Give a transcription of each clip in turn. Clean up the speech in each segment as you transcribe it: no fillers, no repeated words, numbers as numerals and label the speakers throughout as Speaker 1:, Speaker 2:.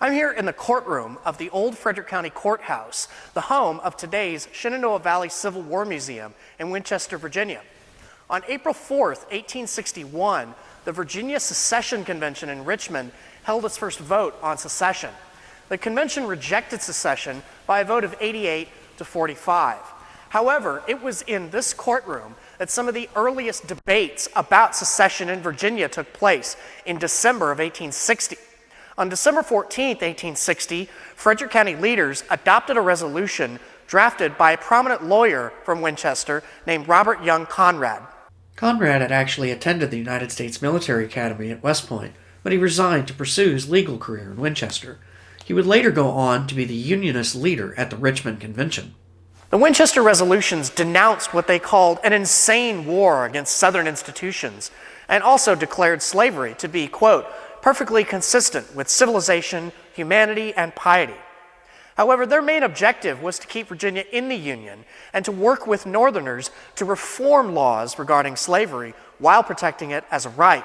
Speaker 1: I'm here in the courtroom of the old Frederick County Courthouse, the home of today's Shenandoah Valley Civil War Museum in Winchester, Virginia. On April 4th, 1861, the Virginia Secession Convention in Richmond held its first vote on secession. The convention rejected secession by a vote of 88 to 45. However, it was in this courtroom that some of the earliest debates about secession in Virginia took place in December of 1860. On December 14, 1860, Frederick County leaders adopted a resolution drafted by a prominent lawyer from Winchester named Robert Young Conrad.
Speaker 2: Conrad had actually attended the United States Military Academy at West Point, but he resigned to pursue his legal career in Winchester. He would later go on to be the Unionist leader at the Richmond Convention.
Speaker 1: The Winchester resolutions denounced what they called an insane war against Southern institutions and also declared slavery to be, quote, perfectly consistent with civilization, humanity, and piety. However, their main objective was to keep Virginia in the Union and to work with Northerners to reform laws regarding slavery while protecting it as a right.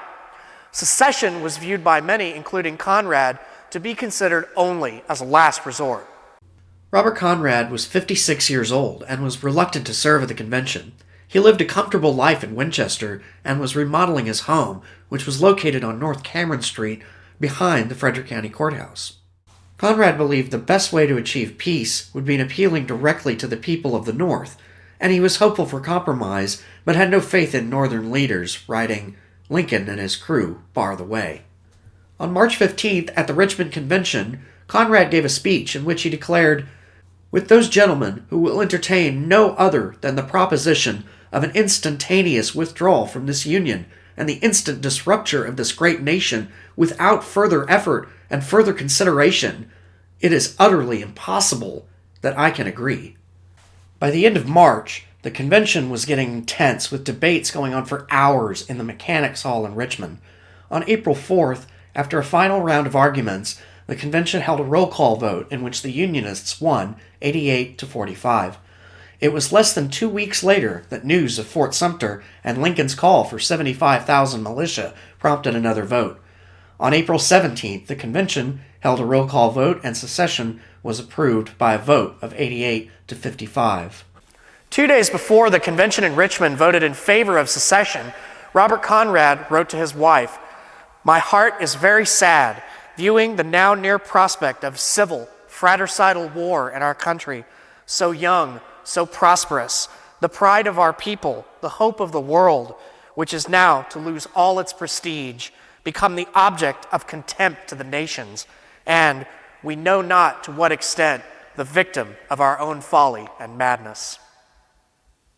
Speaker 1: Secession was viewed by many, including Conrad, to be considered only as a last resort.
Speaker 2: Robert Conrad was 56 years old and was reluctant to serve at the convention. He lived a comfortable life in Winchester and was remodeling his home, which was located on North Cameron Street behind the Frederick County Courthouse. Conrad believed the best way to achieve peace would be in appealing directly to the people of the North, and he was hopeful for compromise, but had no faith in Northern leaders, writing, "Lincoln and his crew bar the way." On March 15th, at the Richmond Convention, Conrad gave a speech in which he declared, "With those gentlemen who will entertain no other than the proposition of an instantaneous withdrawal from this Union and the instant disrupture of this great nation without further effort and further consideration, it is utterly impossible that I can agree." By the end of March, the convention was getting tense with debates going on for hours in the Mechanics Hall in Richmond. On April 4th, after a final round of arguments, the convention held a roll call vote in which the Unionists won 88 to 45. It was less than 2 weeks later that news of Fort Sumter and Lincoln's call for 75,000 militia prompted another vote. On April 17th, the convention held a roll call vote and secession was approved by a vote of 88 to 55.
Speaker 1: 2 days before the convention in Richmond voted in favor of secession, Robert Conrad wrote to his wife, "My heart is very sad, viewing the now near prospect of civil, fratricidal war in our country, so young, so prosperous, the pride of our people, the hope of the world, which is now to lose all its prestige, become the object of contempt to the nations, and we know not to what extent the victim of our own folly and madness."